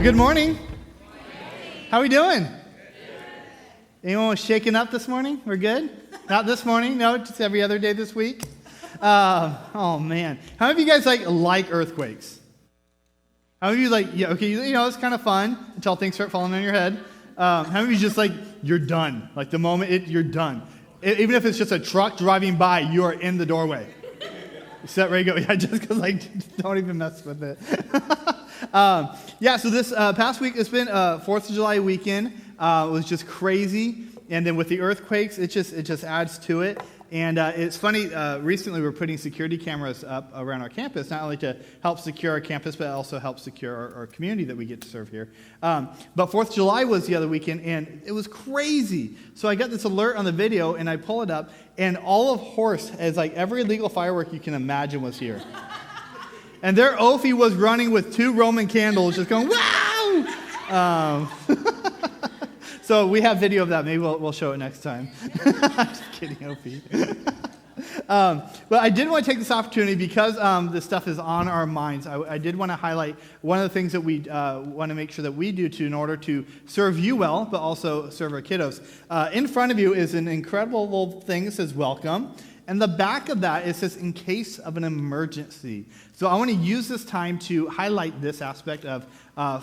Good morning. How are we doing? Anyone shaken up this morning? We're good? Not this morning? No, just every other day this week? Oh, man. How many of you guys like earthquakes? How many of you yeah, okay, it's kind of fun until things start falling on your head. How many of you just you're done? Like the moment you're done. Even if it's just a truck driving by, you are in the doorway. Set, ready, go. Yeah, just because don't even mess with it. So this past week, it's been 4th of July weekend. It was just crazy. And then with the earthquakes, it just adds to it. And it's funny, recently we're putting security cameras up around our campus, not only to help secure our campus, but also help secure our community that we get to serve here. But 4th of July was the other weekend, and it was crazy. So I got this alert on the video, and I pull it up, and all of Horst, as every illegal firework you can imagine, was here. And their Ophi was running with 2 Roman candles, just going, wow! So we have video of that. Maybe we'll show it next time. Just kidding, Ophi. But I did want to take this opportunity because this stuff is on our minds. I did want to highlight one of the things that we want to make sure that we do in order to serve you well, but also serve our kiddos. In front of you is an incredible little thing that says welcome. And the back of that, it says, in case of an emergency. So I want to use this time to highlight this aspect of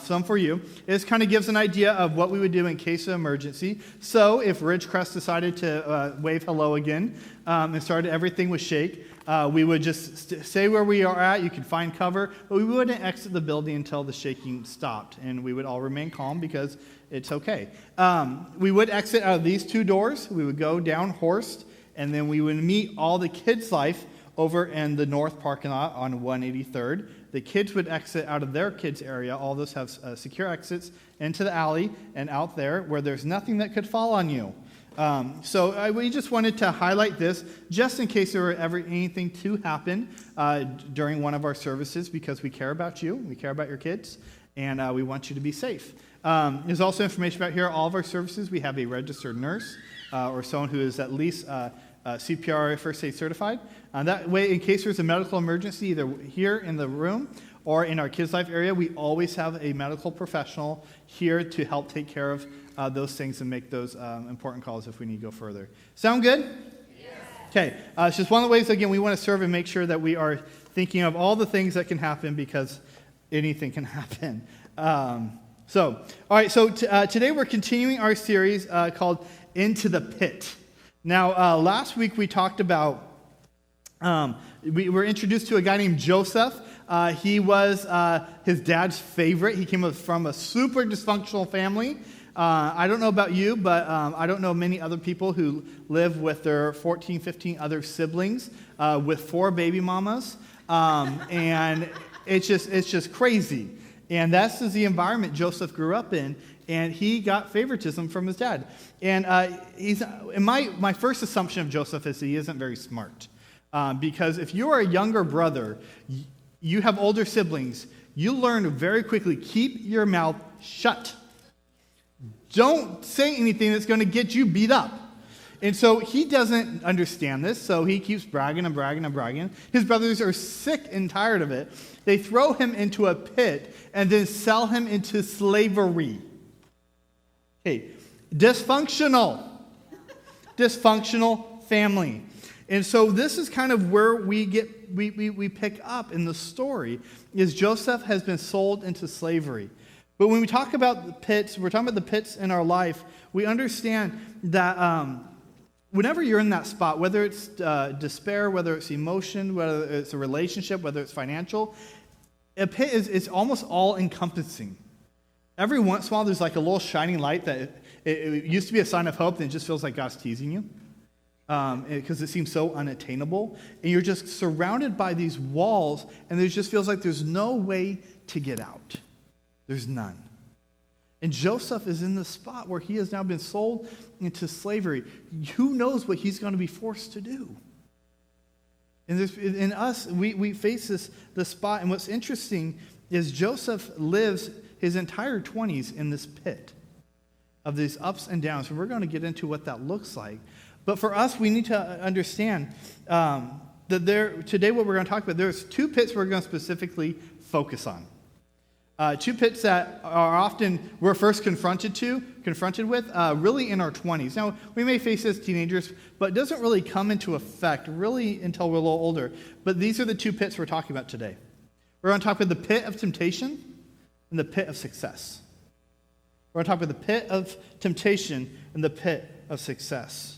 some for you. It kind of gives an idea of what we would do in case of emergency. So if Ridgecrest decided to wave hello again and started everything with shake, we would just stay where we are at. You could find cover, but we wouldn't exit the building until the shaking stopped. And we would all remain calm because it's okay. We would exit out of these 2 doors. We would go down Horst. And then we would meet all the kids' life over in the north parking lot on 183rd. The kids would exit out of their kids' area. All those have secure exits into the alley and out there where there's nothing that could fall on you. We just wanted to highlight this just in case there were ever anything to happen during one of our services because we care about you, we care about your kids, and we want you to be safe. There's also information about here. All of our services, we have a registered nurse or someone who is at least CPR first aid certified. That way, in case there's a medical emergency, either here in the room or in our kids' life area, we always have a medical professional here to help take care of those things and make those important calls if we need to go further. Sound good? Yes. Okay. It's just one of the ways, again, we want to serve and make sure that we are thinking of all the things that can happen because anything can happen. All right, so today we're continuing our series called Into the Pit. Now, last week we talked about, we were introduced to a guy named Joseph. He was his dad's favorite. He came from a super dysfunctional family. I don't know about you, but I don't know many other people who live with their 14, 15 other siblings with 4 baby mamas. And it's just crazy. And that's the environment Joseph grew up in, and he got favoritism from his dad. And my first assumption of Joseph is he isn't very smart. Because if you are a younger brother, you have older siblings, you learn very quickly, keep your mouth shut. Don't say anything that's going to get you beat up. And so he doesn't understand this, so he keeps bragging and bragging and bragging. His brothers are sick and tired of it. They throw him into a pit and then sell him into slavery. Okay, dysfunctional family. And so this is kind of where we pick up in the story, is Joseph has been sold into slavery. But when we talk about the pits, we're talking about the pits in our life, we understand that whenever you're in that spot, whether it's despair, whether it's emotion, whether it's a relationship, whether it's financial, a pit is almost all-encompassing. Every once in a while, there's like a little shining light that it used to be a sign of hope, and it just feels like God's teasing you because it seems so unattainable. And you're just surrounded by these walls, and it just feels like there's no way to get out. There's none. And Joseph is in the spot where he has now been sold into slavery. Who knows what he's going to be forced to do? And in us, we face this spot. And what's interesting is Joseph lives his entire 20s in this pit of these ups and downs. And we're going to get into what that looks like. But for us, we need to understand that today what we're going to talk about, there's 2 pits we're going to specifically focus on. Two pits that are often we're first confronted with, really in our 20s. Now, we may face this as teenagers, but it doesn't really come into effect really until we're a little older. But these are the two pits we're talking about today. We're going to talk about the pit of temptation and the pit of success. We're going to talk about the pit of temptation and the pit of success.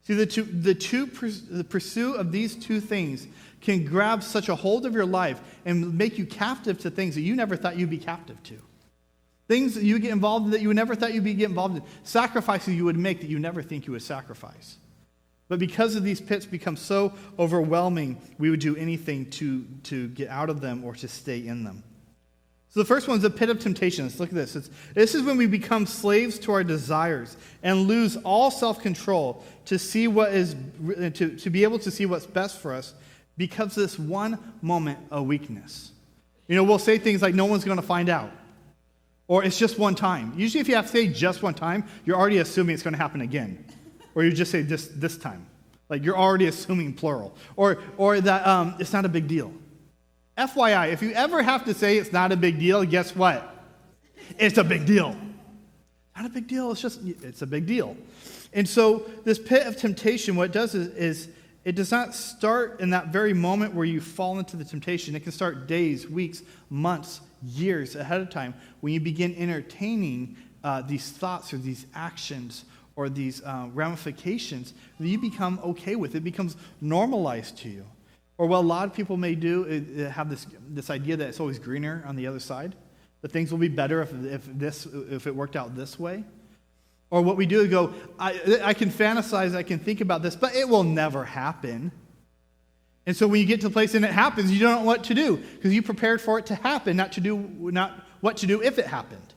See, the pursuit of these two things can grab such a hold of your life and make you captive to things that you never thought you'd be captive to. Things that you get involved in that you never thought you'd get involved in. Sacrifices you would make that you never think you would sacrifice. But because of these pits become so overwhelming, we would do anything to get out of them or to stay in them. So the first one is the pit of temptation. Let's look at this. This is when we become slaves to our desires and lose all self-control to see to be able to see what's best for us because of this one moment of weakness. We'll say things like, no one's going to find out. Or it's just one time. Usually if you have to say just one time, you're already assuming it's going to happen again. Or you just say this time. Like you're already assuming plural. Or that it's not a big deal. FYI, if you ever have to say it's not a big deal, guess what? It's a big deal. Not a big deal, it's a big deal. And so this pit of temptation, what it does is it does not start in that very moment where you fall into the temptation. It can start days, weeks, months, years ahead of time when you begin entertaining these thoughts or these actions or these ramifications that you become okay with. It becomes normalized to you. Or what a lot of people may do is have this idea that it's always greener on the other side, that things will be better if it worked out this way. Or what we do is go, I can fantasize, I can think about this, but it will never happen. And so when you get to the place and it happens, you don't know what to do because you prepared for it to happen, not what to do if it happened.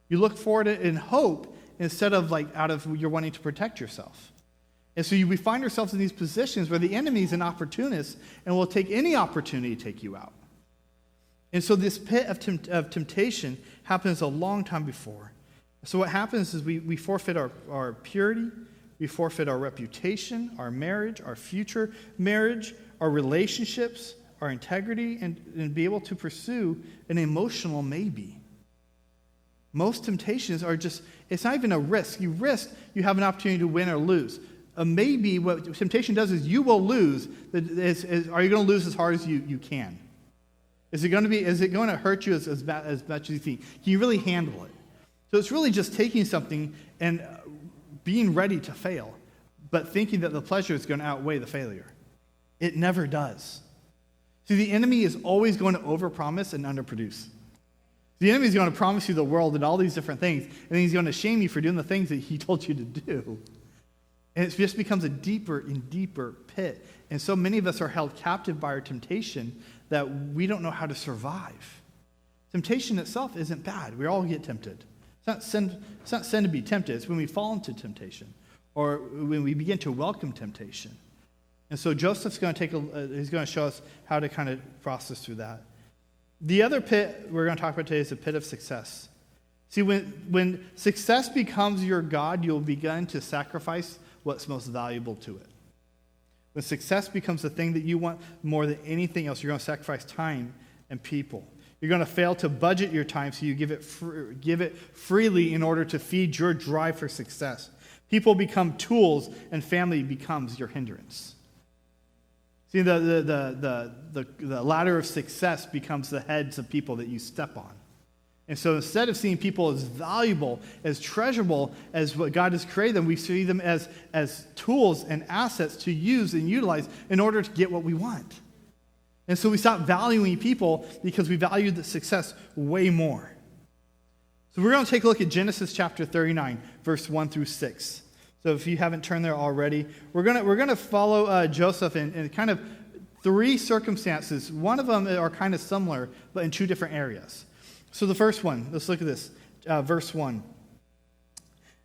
You look forward to it in hope instead of out of you're wanting to protect yourself. And so we find ourselves in these positions where the enemy is an opportunist and will take any opportunity to take you out. And so this pit of temptation happens a long time before. So what happens is we forfeit our purity, we forfeit our reputation, our marriage, our future marriage, our relationships, our integrity, and be able to pursue an emotional maybe. Most temptations are it's not even a risk. You risk, you have an opportunity to win or lose. A maybe, what temptation does is you will lose. Are you going to lose as hard as you can? Is it going to hurt you as much as you think? Can you really handle it? So it's really just taking something and being ready to fail, but thinking that the pleasure is going to outweigh the failure. It never does. See, the enemy is always going to overpromise and underproduce. The enemy is going to promise you the world and all these different things, and then he's going to shame you for doing the things that he told you to do. And it just becomes a deeper and deeper pit. And so many of us are held captive by our temptation that we don't know how to survive. Temptation itself isn't bad. We all get tempted. It's not sin to be tempted. It's when we fall into temptation or when we begin to welcome temptation. And so Joseph's going to he's going to show us how to kind of process through that. The other pit we're going to talk about today is the pit of success. See, when success becomes your God, you'll begin to sacrifice what's most valuable to it. When success becomes the thing that you want more than anything else, you're going to sacrifice time and people. You're going to fail to budget your time, so you give it freely in order to feed your drive for success. People become tools, and family becomes your hindrance. See, the ladder of success becomes the heads of people that you step on. And so instead of seeing people as valuable, as treasurable as what God has created them, we see them as tools and assets to use and utilize in order to get what we want. And so we stop valuing people because we value the success way more. So we're going to take a look at Genesis chapter 39, verse 1 through 6. So if you haven't turned there already, we're going to follow Joseph in kind of three circumstances. One of them are kind of similar, but in two different areas. So the first one, let's look at this, verse 1.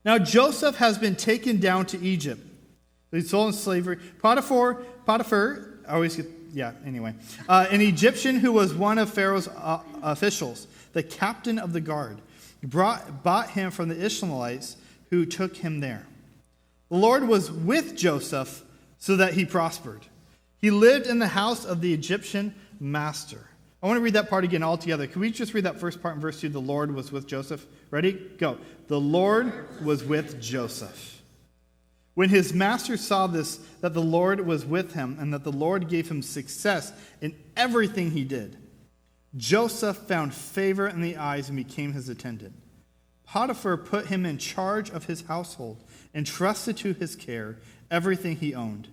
Now Joseph has been taken down to Egypt. He's sold in slavery. Potiphar, an Egyptian who was one of Pharaoh's officials, the captain of the guard, bought him from the Ishmaelites who took him there. The Lord was with Joseph so that he prospered. He lived in the house of the Egyptian master. I want to read that part again all together. Can we just read that first part in verse 2? The Lord was with Joseph. Ready? Go. The Lord was with Joseph. When his master saw this, that the Lord was with him, and that the Lord gave him success in everything he did, Joseph found favor in the eyes and became his attendant. Potiphar put him in charge of his household and trusted to his care everything he owned.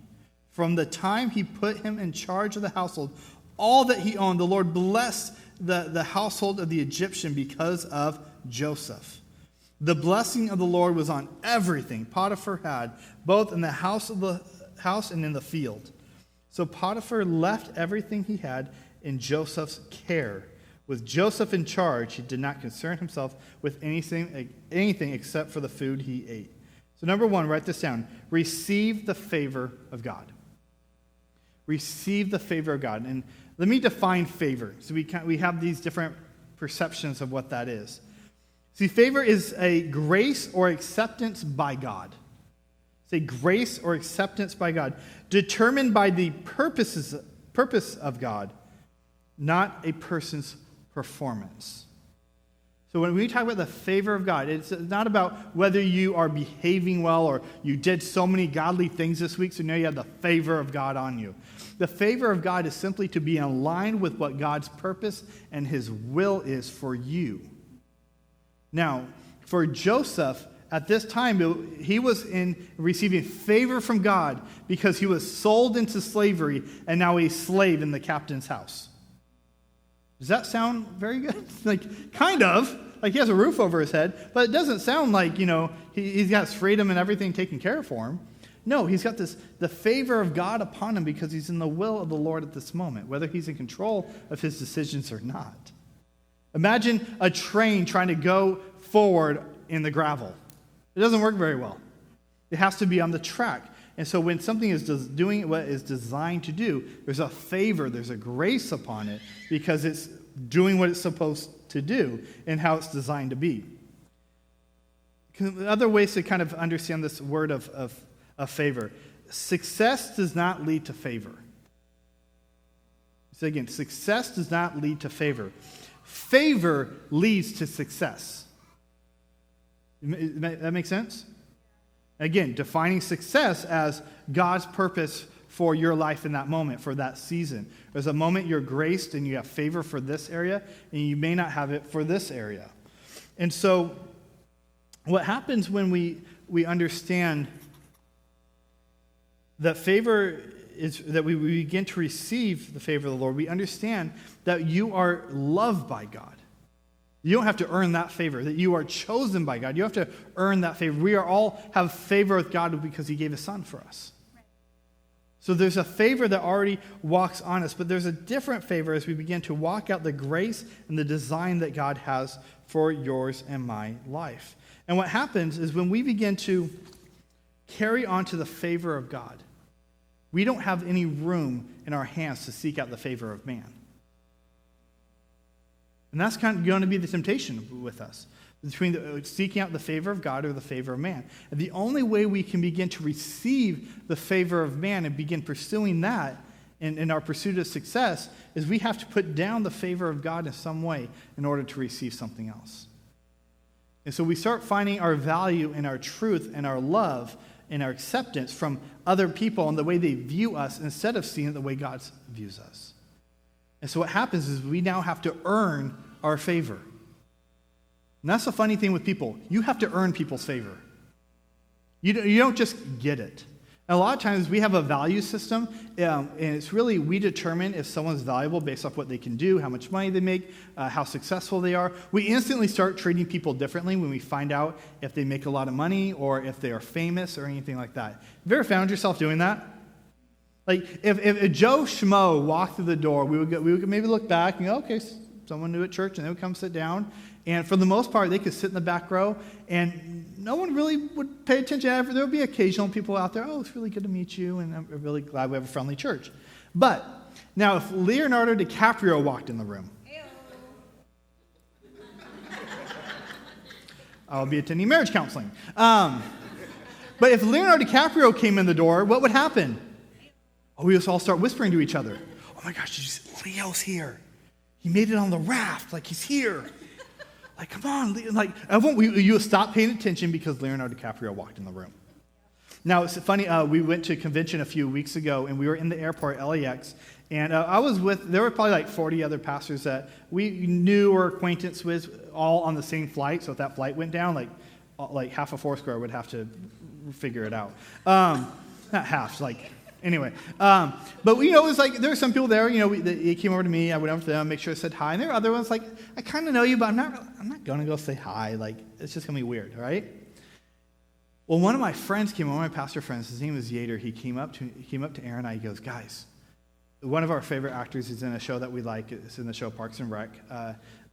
From the time he put him in charge of the household, all that he owned, the Lord blessed the household of the Egyptian because of Joseph. The blessing of the Lord was on everything Potiphar had, both in the house and in the field. So Potiphar left everything he had in Joseph's care. With Joseph in charge, he did not concern himself with anything except for the food he ate. So number one, write this down. Receive the favor of God. Receive the favor of God. And let me define favor. So we have these different perceptions of what that is. See, favor is a grace or acceptance by God. It's a grace or acceptance by God, determined by the purpose of God, not a person's performance. So when we talk about the favor of God, it's not about whether you are behaving well or you did so many godly things this week, so now you have the favor of God on you. The favor of God is simply to be in line with what God's purpose and his will is for you. Now, for Joseph, at this time, he was receiving favor from God because he was sold into slavery and now he's a slave in the captain's house. Does that sound very good? Like, kind of. Like he has a roof over his head, but it doesn't sound like, he's got his freedom and everything taken care of for him. No, he's got the favor of God upon him because he's in the will of the Lord at this moment, whether he's in control of his decisions or not. Imagine a train trying to go forward in the gravel. It doesn't work very well. It has to be on the track. And so when something is doing what it's designed to do, there's a favor, there's a grace upon it because it's doing what it's supposed to do and how it's designed to be. Other ways to kind of understand this word of favor. Success does not lead to favor. So again, success does not lead to favor. Favor leads to success. That makes sense? Again, defining success as God's purpose for your life in that moment, for that season. There's a moment you're graced and you have favor for this area, and you may not have it for this area. And so what happens when we understand that favor is that we begin to receive the favor of the Lord, we understand that you are loved by God. You don't have to earn that favor, that you are chosen by God. You have to earn that favor. We are all have favor with God because he gave his son for us. So there's a favor that already walks on us, but there's a different favor as we begin to walk out the grace and the design that God has for yours and my life. And what happens is when we begin to carry on to the favor of God, we don't have any room in our hands to seek out the favor of man. And that's kind of going to be the temptation with us, between seeking out the favor of God or the favor of man. And the only way we can begin to receive the favor of man and begin pursuing that in our pursuit of success is we have to put down the favor of God in some way in order to receive something else. And so we start finding our value and our truth and our love and our acceptance from other people and the way they view us instead of seeing it the way God views us. And so what happens is we now have to earn our favor. And that's the funny thing with people. You have to earn people's favor. You don't just get it. And a lot of times we have a value system, and it's really we determine if someone's valuable based off what they can do, how much money they make, how successful they are. We instantly start treating people differently when we find out if they make a lot of money or if they are famous or anything like that. Have you ever found yourself doing that? Like, if Joe Schmo walked through the door, we would maybe look back and go, okay, someone new at church, and they would come sit down. And for the most part, they could sit in the back row, and no one really would pay attention. There would be occasional people out there, oh, it's really good to meet you, and I'm really glad we have a friendly church. But now, if Leonardo DiCaprio walked in the room, I'll be attending marriage counseling. But if Leonardo DiCaprio came in the door, what would happen? Oh, we just all start whispering to each other. Oh my gosh, Leo's here. He made it on the raft, like he's here. Like, come on, like, you stopped paying attention because Leonardo DiCaprio walked in the room. Now, it's funny, we went to a convention a few weeks ago, and we were in the airport, LAX, and there were probably like 40 other pastors that we knew or acquaintance with, all on the same flight, so if that flight went down, like half of Foursquare would have to figure it out. Not half, anyway. But, it was like, there were some people there, they came over to me, I went over to them, make sure I said hi, and there were other ones like, I kind of know you, but I'm not going to go say hi, like, it's just going to be weird, right? Well, one of my friends one of my pastor friends, his name was Yater, he came up to Aaron and I, he goes, guys, one of our favorite actors is in a show that we like, it's in the show Parks and Rec,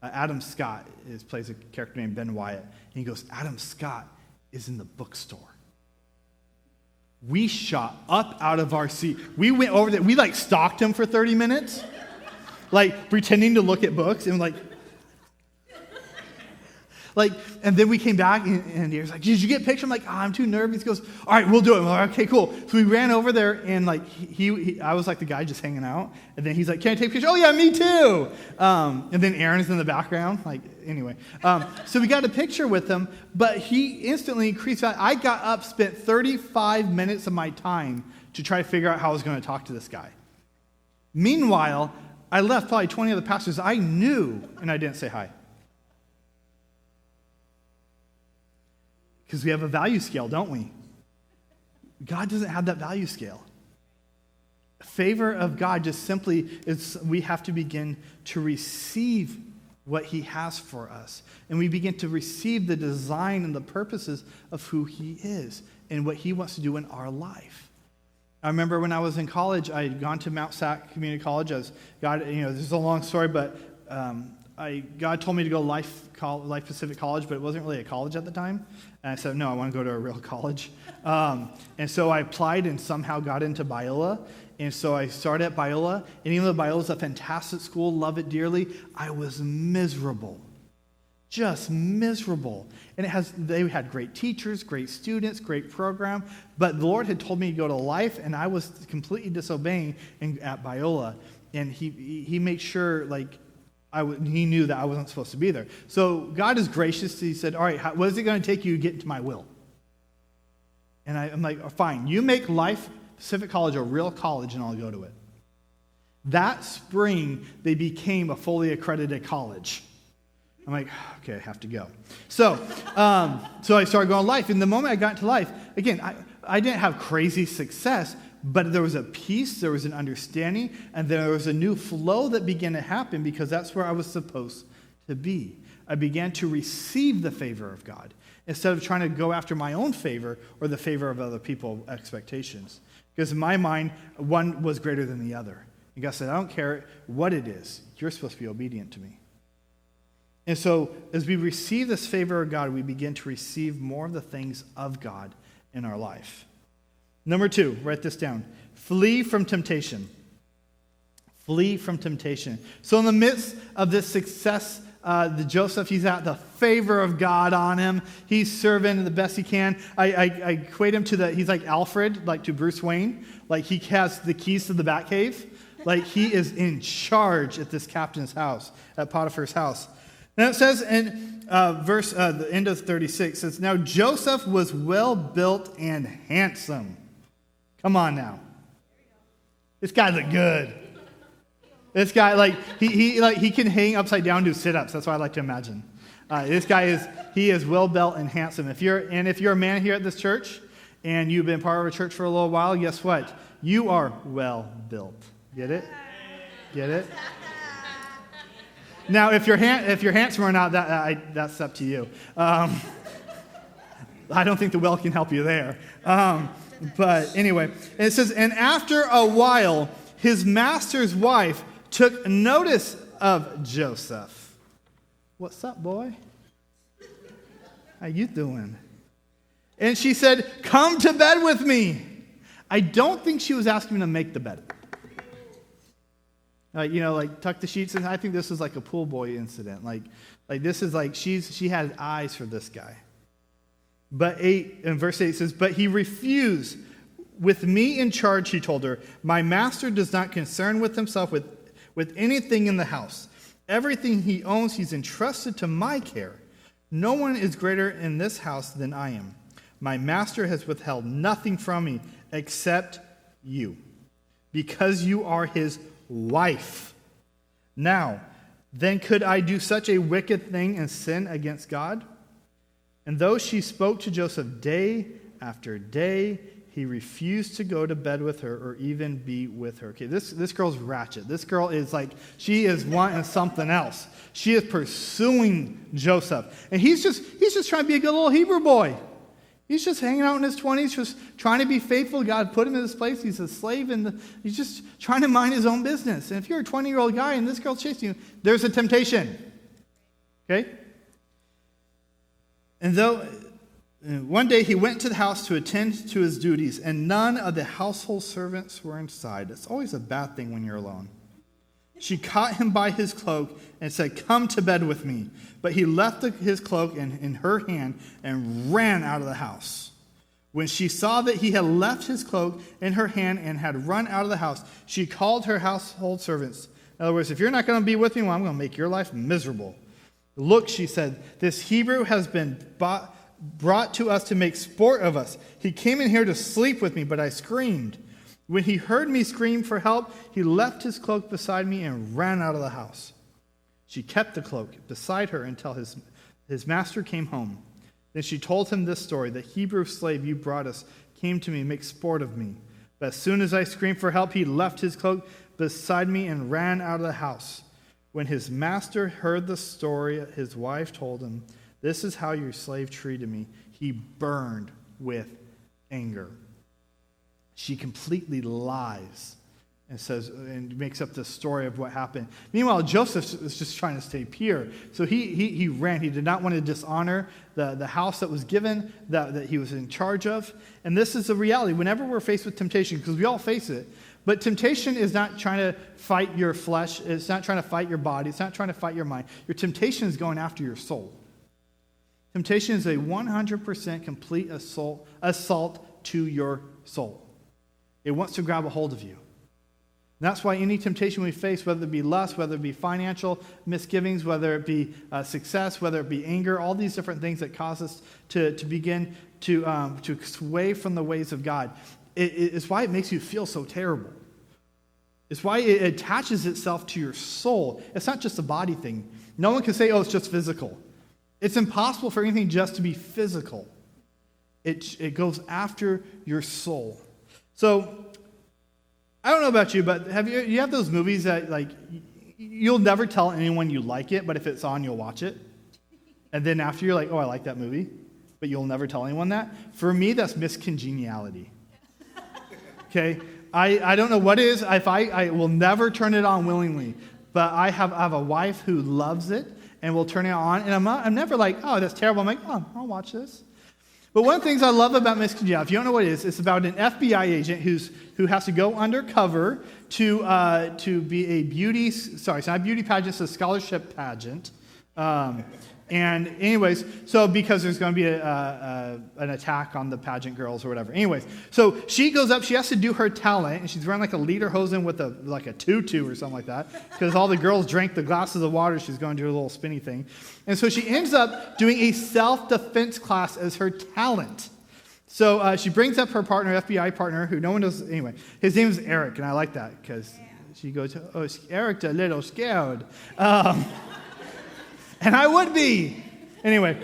Adam Scott plays a character named Ben Wyatt, and he goes, Adam Scott is in the bookstore. We shot up out of our seat. We went over there, we stalked him for 30 minutes, pretending to look at books, and and then we came back, and he was like, did you get a picture? I'm like, I'm too nervous. He goes, all right, we'll do it. I'm like, okay, cool. So we ran over there, and I was like the guy just hanging out, and then he's like, can I take a picture? Oh, yeah, me too. And then Aaron is in the background, anyway. So we got a picture with him, but he instantly increased that. I got up, spent 35 minutes of my time to try to figure out how I was going to talk to this guy. Meanwhile, I left probably 20 other pastors I knew, and I didn't say hi. Because we have a value scale, don't we? God doesn't have that value scale. Favor of God just simply is we have to begin to receive what he has for us. And we begin to receive the design and the purposes of who he is and what he wants to do in our life. I remember when I was in college, I had gone to Mount Sac Community College. This is a long story, but God told me to go Life Pacific College, but it wasn't really a college at the time. And I said, no, I want to go to a real college. And so I applied and somehow got into Biola. And so I started at Biola. And even though Biola is a fantastic school, love it dearly, I was miserable. Just miserable. And they had great teachers, great students, great program. But the Lord had told me to go to Life, and I was completely disobeying at Biola. And he made sure, he knew that I wasn't supposed to be there. So God is gracious. He said, all right, what is it going to take you to get into my will? And I'm like, oh, fine. You make Life Pacific College a real college, and I'll go to it. That spring, they became a fully accredited college. I'm like, okay, I have to go. So I started going Life. And the moment I got into Life, again, I didn't have crazy success, but there was a peace, there was an understanding, and there was a new flow that began to happen because that's where I was supposed to be. I began to receive the favor of God instead of trying to go after my own favor or the favor of other people's expectations. Because in my mind, one was greater than the other. And God said, I don't care what it is. You're supposed to be obedient to me. And so as we receive this favor of God, we begin to receive more of the things of God in our life. Number 2, write this down. Flee from temptation. Flee from temptation. So in the midst of this success, Joseph, he's at the favor of God on him. He's serving the best he can. I equate him he's like Alfred, to Bruce Wayne. He has the keys to the Batcave. He is in charge at this captain's house, at Potiphar's house. Now it says in the end of 36, it says, now Joseph was well built and handsome. Come on now. This guy look good. This guy, he can hang upside down and do sit-ups. That's what I like to imagine. This guy is well-built and handsome. If you're a man here at this church and you've been part of a church for a little while, guess what? You are well-built. Get it? Get it? Now, if you're handsome or not, that's up to you. I don't think the well can help you there. But anyway, it says, and after a while, his master's wife took notice of Joseph. What's up, boy? How you doing? And she said, come to bed with me. I don't think she was asking me to make the bed. Tuck the sheets in. I think this was like a pool boy incident. This is she had eyes for this guy. But in verse 8 says, but he refused. With me in charge, he told her, my master does not concern with himself with anything in the house. Everything he owns, he's entrusted to my care. No one is greater in this house than I am. My master has withheld nothing from me except you, because you are his wife. Now, then could I do such a wicked thing and sin against God?" And though she spoke to Joseph day after day, he refused to go to bed with her or even be with her. Okay, this girl's ratchet. This girl is like, she is wanting something else. She is pursuing Joseph. And he's just trying to be a good little Hebrew boy. He's just hanging out in his 20s, just trying to be faithful. God put him in this place. He's a slave, and he's just trying to mind his own business. And if you're a 20-year-old guy and this girl's chasing you, there's a temptation. Okay? And one day he went to the house to attend to his duties, and none of the household servants were inside. It's always a bad thing when you're alone. She caught him by his cloak and said, "Come to bed with me." But he left his cloak in her hand and ran out of the house. When she saw that he had left his cloak in her hand and had run out of the house, she called her household servants. In other words, if you're not going to be with me, well, I'm going to make your life miserable. "Look," she said, "this Hebrew has been brought to us to make sport of us. He came in here to sleep with me, but I screamed. When he heard me scream for help, he left his cloak beside me and ran out of the house." She kept the cloak beside her until his master came home. Then she told him this story: "The Hebrew slave you brought us came to me to make sport of me. But as soon as I screamed for help, he left his cloak beside me and ran out of the house." When his master heard the story his wife told him, "This is how your slave treated me," he burned with anger. She completely lies and says, and makes up this story of what happened. Meanwhile, Joseph is just trying to stay pure. So he ran. He did not want to dishonor the house that was given, that he was in charge of. And this is the reality. Whenever we're faced with temptation, because we all face it, but temptation is not trying to fight your flesh. It's not trying to fight your body. It's not trying to fight your mind. Your temptation is going after your soul. Temptation is a 100% complete assault to your soul. It wants to grab a hold of you. And that's why any temptation we face, whether it be lust, whether it be financial misgivings, whether it be success, whether it be anger, all these different things that cause us to begin to sway from the ways of God, it's why it makes you feel so terrible. It's why it attaches itself to your soul. It's not just a body thing. No one can say, "Oh, it's just physical." It's impossible for anything just to be physical. It goes after your soul. So, I don't know about you, but you have those movies that, like, you'll never tell anyone you like it, but if it's on, you'll watch it. And then after you're like, "Oh, I like that movie," but you'll never tell anyone that. For me, that's miscongeniality. Okay? I don't know what it is. I will never turn it on willingly, but I have a wife who loves it and will turn it on, and I'm never like, "Oh, that's terrible." I'm like, "Oh, I'll watch this." But one of the things I love about miscongeniality, if you don't know what it is, it's about an FBI agent who has to go undercover to be a beauty, sorry, it's not a beauty pageant, it's a scholarship pageant. And anyways, so because there's going to be an attack on the pageant girls or whatever. Anyways, so she goes up, she has to do her talent, and she's wearing like a lederhosen with like a tutu or something like that, because all the girls drank the glasses of water. She's going to do a little spinny thing. And so she ends up doing a self-defense class as her talent. So she brings up her partner, FBI partner, who no one knows. Anyway, his name is Eric, and I like that because she goes, "Oh, Eric's a little scared." And I would be. Anyway.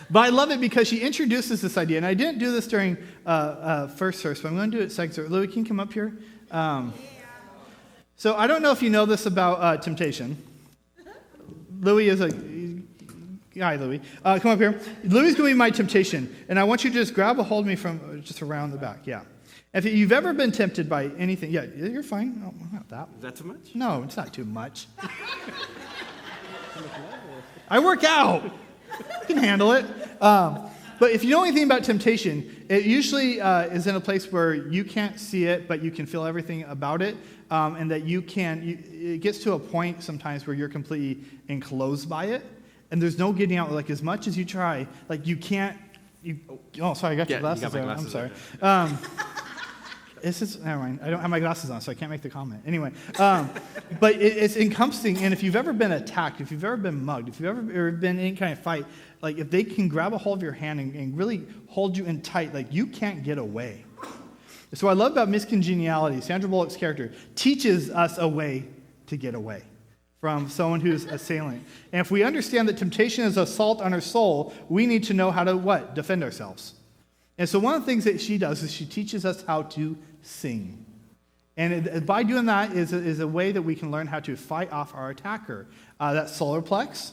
But I love it because she introduces this idea. And I didn't do this during first service, but I'm going to do it second service. Louis, can you come up here? So I don't know if you know this about temptation. Louis is hi, Louis. Come up here. Louis is going to be my temptation. And I want you to just grab a hold of me from just around the back. Yeah. If you've ever been tempted by anything, yeah, you're fine. No, not that. Is that too much? No, it's not too much. I work out. You can handle it. But if you know anything about temptation, it usually is in a place where you can't see it, but you can feel everything about it, and that it gets to a point sometimes where you're completely enclosed by it, and there's no getting out. Like, as much as you try, like, you can't. Oh, sorry, I got your glasses. You got my glasses I'm sorry. It's just, never mind. I don't have my glasses on, so I can't make the comment. Anyway, but it's encompassing, and if you've ever been attacked, if you've ever been mugged, if you've ever been in any kind of fight, like if they can grab a hold of your hand and really hold you in tight, like you can't get away. So what I love about miscongeniality, Sandra Bullock's character, teaches us a way to get away from someone who's assailant. And if we understand that temptation is assault on our soul, we need to know how to what? Defend ourselves. And so one of the things that she does is she teaches us how to sing. And by doing that is a way that we can learn how to fight off our attacker. That's solar plex.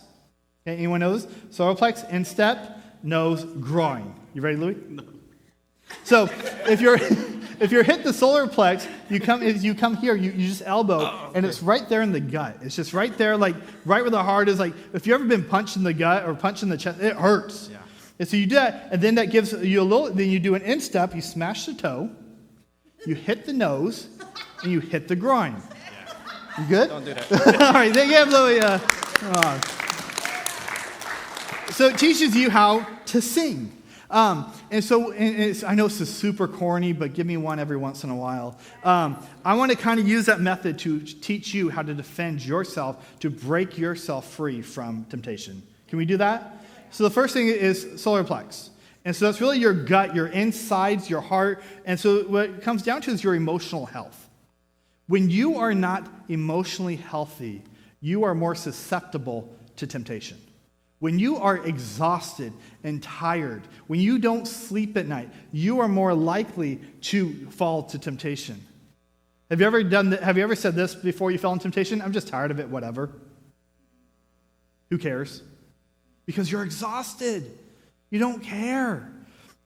Okay, anyone knows? Solar plex, instep, nose, groin. You ready, Louis? No. So if you're hit the solar plex, you come here, you just elbow, and it's right there in the gut. It's just right there, like right where the heart is. Like if you've ever been punched in the gut or punched in the chest, it hurts. Yeah. And so you do that, and then that gives you a little. Then you do an instep. You smash the toe, you hit the nose, and you hit the groin. Yeah. You good? Don't do that. All right, they gave Louis. So it teaches you how to sing. I know this is super corny, but give me one every once in a while. I want to kind of use that method to teach you how to defend yourself, to break yourself free from temptation. Can we do that? So the first thing is solar plex. And so that's really your gut, your insides, your heart. And so what it comes down to is your emotional health. When you are not emotionally healthy, you are more susceptible to temptation. When you are exhausted and tired, when you don't sleep at night, you are more likely to fall to temptation. Have you ever said this before you fell in temptation? I'm just tired of it, whatever. Who cares? Because you're exhausted. You don't care.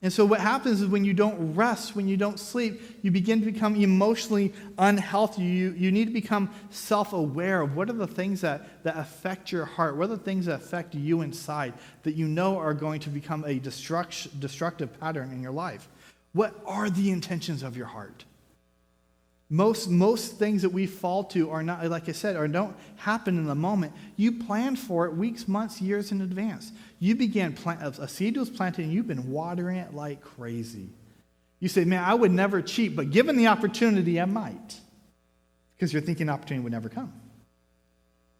And so what happens is when you don't rest, when you don't sleep, you begin to become emotionally unhealthy. You need to become self-aware of what are the things that affect your heart, what are the things that affect you inside that you know are going to become a destructive pattern in your life. What are the intentions of your heart? Most things that we fall to are not, like I said, or don't happen in the moment. You plan for it weeks, months, years in advance. You began a seed was planted and you've been watering it like crazy. You say, man, I would never cheat, but given the opportunity, I might. Because you're thinking the opportunity would never come.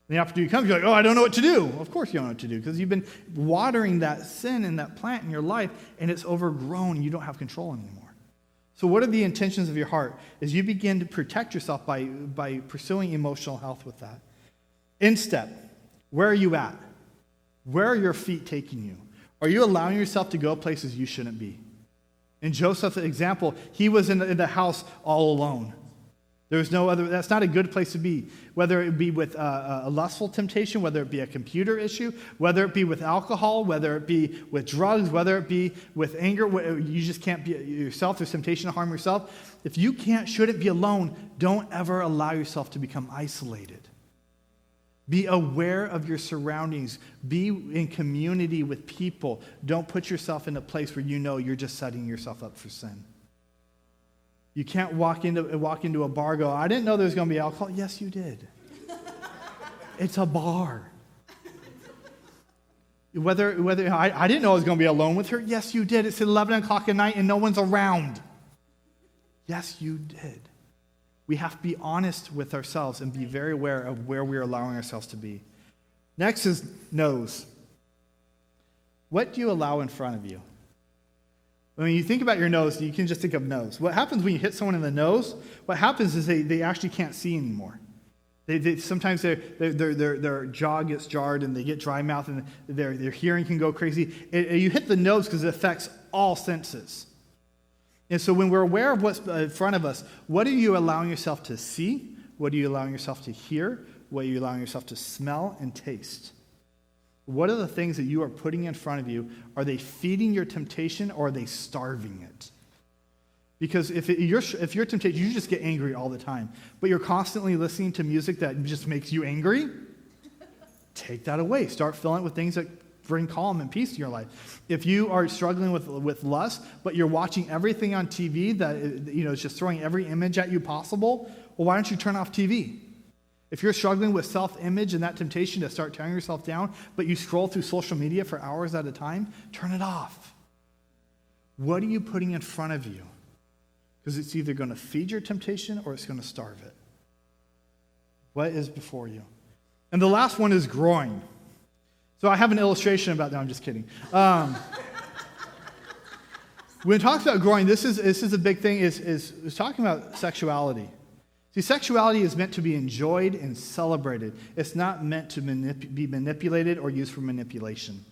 And the opportunity comes, you're like, oh, I don't know what to do. Of course you don't know what to do, because you've been watering that sin and that plant in your life, and it's overgrown and you don't have control anymore. So what are the intentions of your heart? As you begin to protect yourself by pursuing emotional health with that. Instep, where are you at? Where are your feet taking you? Are you allowing yourself to go places you shouldn't be? In Joseph's example, he was in the house all alone. There was no other, that's not a good place to be. Whether it be with a lustful temptation, whether it be a computer issue, whether it be with alcohol, whether it be with drugs, whether it be with anger, you just can't be yourself. There's temptation to harm yourself. If you shouldn't be alone, don't ever allow yourself to become isolated. Be aware of your surroundings. Be in community with people. Don't put yourself in a place where you know you're just setting yourself up for sin. You can't walk into a bar and go, I didn't know there was going to be alcohol. Yes, you did. It's a bar. Whether I didn't know I was going to be alone with her. Yes, you did. It's 11 o'clock at night and no one's around. Yes, you did. We have to be honest with ourselves and be very aware of where we're allowing ourselves to be. Next is nose. What do you allow in front of you? When you think about your nose, you can just think of nose. What happens when you hit someone in the nose, what happens is they actually can't see anymore. Sometimes their jaw gets jarred and they get dry mouth and their hearing can go crazy. You hit the nose because it affects all senses. And so when we're aware of what's in front of us, what are you allowing yourself to see? What are you allowing yourself to hear? What are you allowing yourself to smell and taste? What are the things that you are putting in front of you? Are they feeding your temptation or are they starving it? Because if you're tempted, you just get angry all the time. But you're constantly listening to music that just makes you angry. Take that away. Start filling it with things that bring calm and peace to your life. If you are struggling with lust, but you're watching everything on TV that is just throwing every image at you possible, well, why don't you turn off TV? If you're struggling with self-image and that temptation to start tearing yourself down, but you scroll through social media for hours at a time, turn it off. What are you putting in front of you? Because it's either going to feed your temptation or it's going to starve it. What is before you? And the last one is growing. So I have an illustration about that. I'm just kidding. When it talks about growing, this is a big thing, is talking about sexuality. See, sexuality is meant to be enjoyed and celebrated. It's not meant to be manipulated or used for manipulation.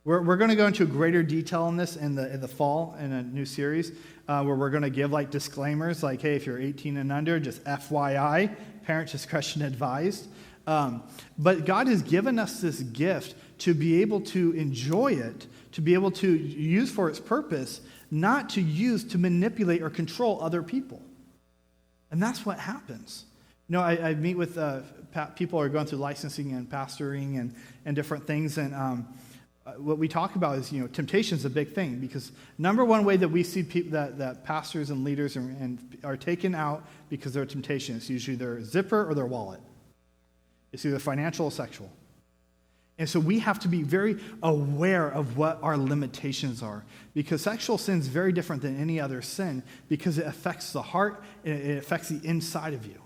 We're going to go into greater detail on this in the fall in a new series where we're going to give like disclaimers like, hey, if you're 18 and under, just FYI, parent discretion advised. But God has given us this gift to be able to enjoy it, to be able to use for its purpose, not to use to manipulate or control other people. And that's what happens. You know, I meet with people who are going through licensing and pastoring and different things, and what we talk about is, you know, temptation is a big thing, because number one way that we see people that pastors and leaders are taken out because of their temptation, it's usually their zipper or their wallet. It's either financial or sexual. And so we have to be very aware of what our limitations are, because sexual sin is very different than any other sin, because it affects the heart, and it affects the inside of you,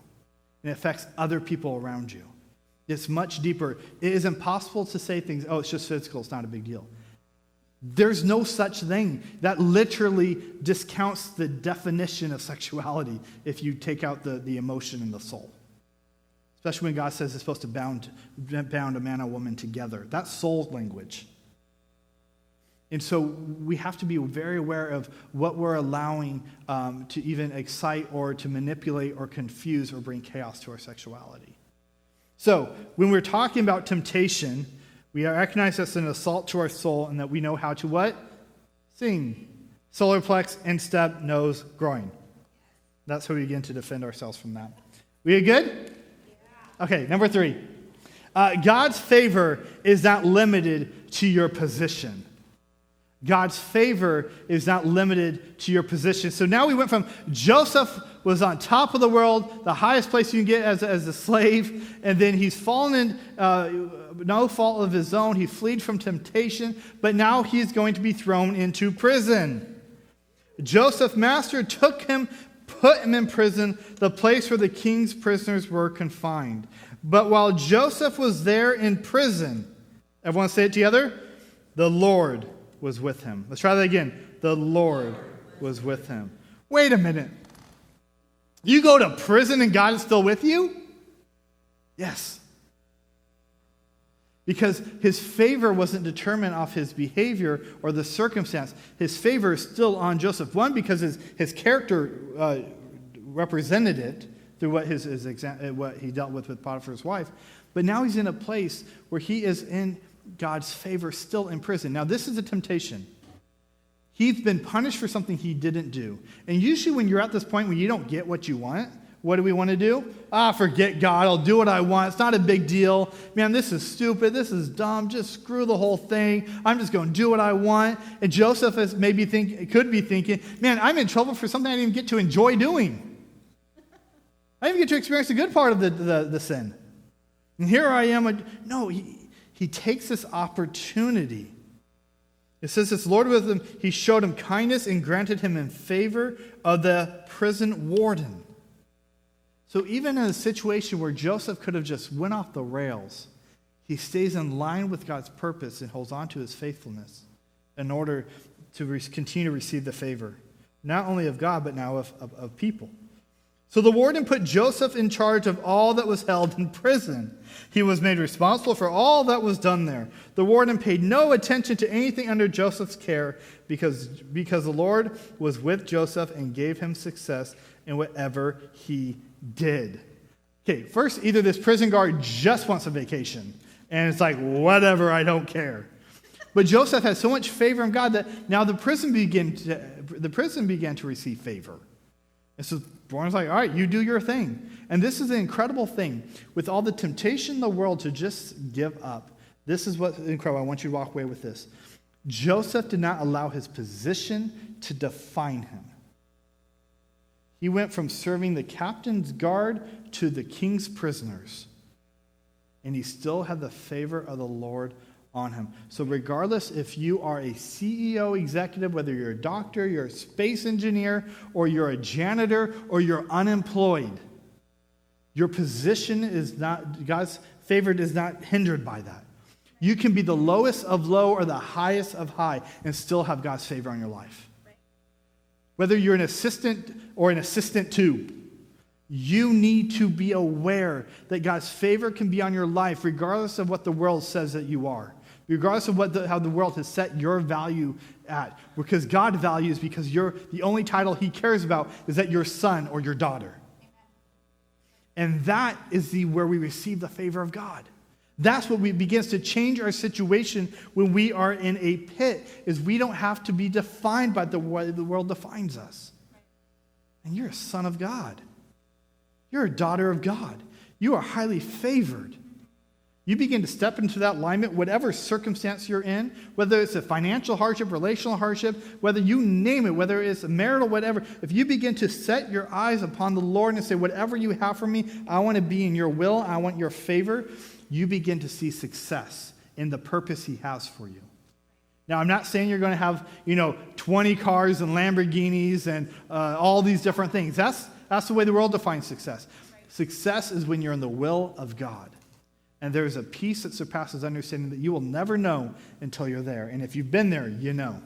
and it affects other people around you. It's much deeper. It is impossible to say things, oh, it's just physical, it's not a big deal. There's no such thing. That literally discounts the definition of sexuality if you take out the emotion and the soul. Especially when God says it's supposed to bound a man and woman together. That's soul language. And so we have to be very aware of what we're allowing to even excite or to manipulate or confuse or bring chaos to our sexuality. So when we're talking about temptation, we recognize that's an assault to our soul, and that we know how to what? Sing. Solar plex, instep, nose, groin. That's how we begin to defend ourselves from that. We good? Okay, number 3. God's favor is not limited to your position. God's favor is not limited to your position. So now we went from Joseph was on top of the world, the highest place you can get as a slave, and then he's fallen in no fault of his own. He fled from temptation, but now he's going to be thrown into prison. Joseph's master took him, put him in prison, the place where the king's prisoners were confined. But while Joseph was there in prison, everyone say it together, the Lord was with him. Let's try that again. The Lord was with him. Wait a minute. You go to prison and God is still with you? Yes. Because his favor wasn't determined off his behavior or the circumstance. His favor is still on Joseph. One, because his character represented it through what what he dealt with Potiphar's wife. But now he's in a place where he is in God's favor, still in prison. Now, this is a temptation. He's been punished for something he didn't do. And usually when you're at this point when you don't get what you want, what do we want to do? Forget God. I'll do what I want. It's not a big deal. Man, this is stupid. This is dumb. Just screw the whole thing. I'm just going to do what I want. And Joseph could be thinking, man, I'm in trouble for something I didn't even get to enjoy doing. I didn't even get to experience the good part of the sin. And here I am. No, he takes this opportunity. It says this, Lord with him, he showed him kindness and granted him in favor of the prison warden. So even in a situation where Joseph could have just went off the rails, he stays in line with God's purpose and holds on to his faithfulness in order to continue to receive the favor, not only of God, but now of people. So the warden put Joseph in charge of all that was held in prison. He was made responsible for all that was done there. The warden paid no attention to anything under Joseph's care because the Lord was with Joseph and gave him success in whatever he did. Okay, first, either this prison guard just wants a vacation, and it's like, whatever, I don't care. But Joseph had so much favor from God that now the prison began to receive favor. And so Born's like, all right, you do your thing. And this is an incredible thing. With all the temptation in the world to just give up, this is what's incredible. I want you to walk away with this. Joseph did not allow his position to define him. He went from serving the captain's guard to the king's prisoners. And he still had the favor of the Lord on him. So regardless if you are a CEO executive, whether you're a doctor, you're a space engineer, or you're a janitor, or you're unemployed, your position is not, God's favor is not hindered by that. You can be the lowest of low or the highest of high and still have God's favor on your life. Whether you're an assistant or an assistant to, you need to be aware that God's favor can be on your life regardless of what the world says that you are. Regardless of how the world has set your value at. Because God values, because the only title he cares about is that you're a son or your daughter. And that is where we receive the favor of God. That's what begins to change our situation when we are in a pit, is we don't have to be defined by the way the world defines us. And you're a son of God. You're a daughter of God. You are highly favored. You begin to step into that alignment, whatever circumstance you're in, whether it's a financial hardship, relational hardship, whether you name it, whether it's marital, whatever. If you begin to set your eyes upon the Lord and say, whatever you have for me, I want to be in your will, I want your favor, you begin to see success in the purpose he has for you. Now, I'm not saying you're going to have, 20 cars and Lamborghinis and all these different things. That's the way the world defines success. Success is when you're in the will of God. And there's a peace that surpasses understanding that you will never know until you're there. And if you've been there, you know.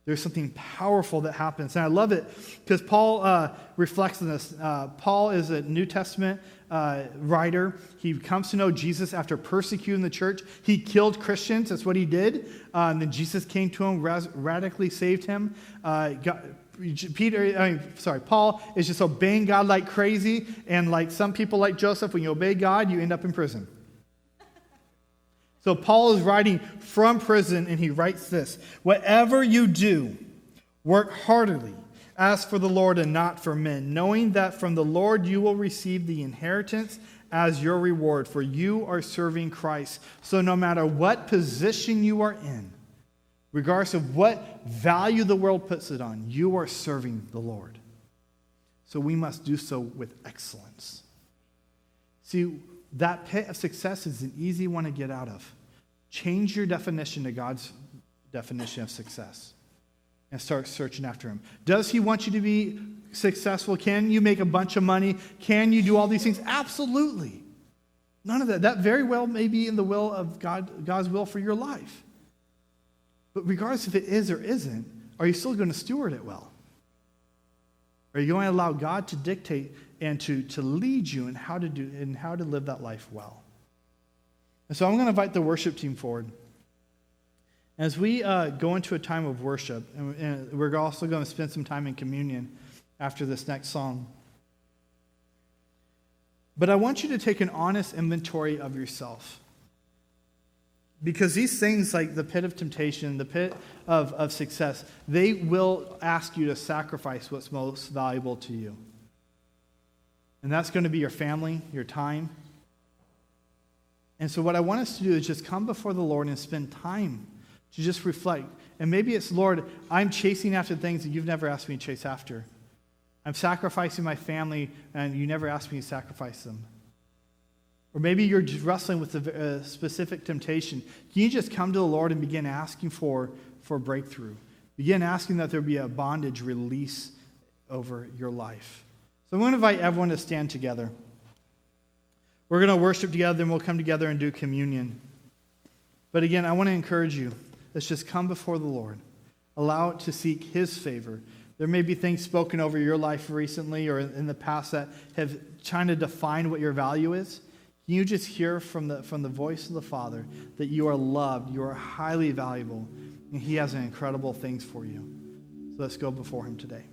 There's something powerful that happens. And I love it because Paul reflects on this. Paul is a New Testament writer. He comes to know Jesus after persecuting the church. He killed Christians. That's what he did. And then Jesus came to him, radically saved him. Paul is just obeying God like crazy, and like some people like Joseph, when you obey God, you end up in prison. So Paul is writing from prison, and he writes this: whatever you do, work heartily, as for the Lord and not for men, knowing that from the Lord you will receive the inheritance as your reward, for you are serving Christ. So no matter what position you are in, regardless of what value the world puts it on, you are serving the Lord. So we must do so with excellence. See, that pit of success is an easy one to get out of. Change your definition to God's definition of success and start searching after him. Does he want you to be successful? Can you make a bunch of money? Can you do all these things? Absolutely. None of that. That very well may be in the will of God, God's will for your life. But regardless if it is or isn't, are you still going to steward it well? Are you going to allow God to dictate and to lead you in how to live that life well? And so I'm going to invite the worship team forward. As we go into a time of worship, and we're also going to spend some time in communion after this next song. But I want you to take an honest inventory of yourself. Because these things like the pit of temptation, the pit of success, they will ask you to sacrifice what's most valuable to you. And that's going to be your family, your time. And so what I want us to do is just come before the Lord and spend time to just reflect. And maybe it's, Lord, I'm chasing after things that you've never asked me to chase after. I'm sacrificing my family, and you never asked me to sacrifice them. Or maybe you're just wrestling with a specific temptation. Can you just come to the Lord and begin asking for breakthrough? Begin asking that there be a bondage release over your life. So I'm going to invite everyone to stand together. We're going to worship together, and we'll come together and do communion. But again, I want to encourage you. Let's just come before the Lord. Allow it to seek his favor. There may be things spoken over your life recently or in the past that have trying to define what your value is. Can you just hear from the voice of the Father that you are loved, you are highly valuable, and he has incredible things for you. So let's go before him today.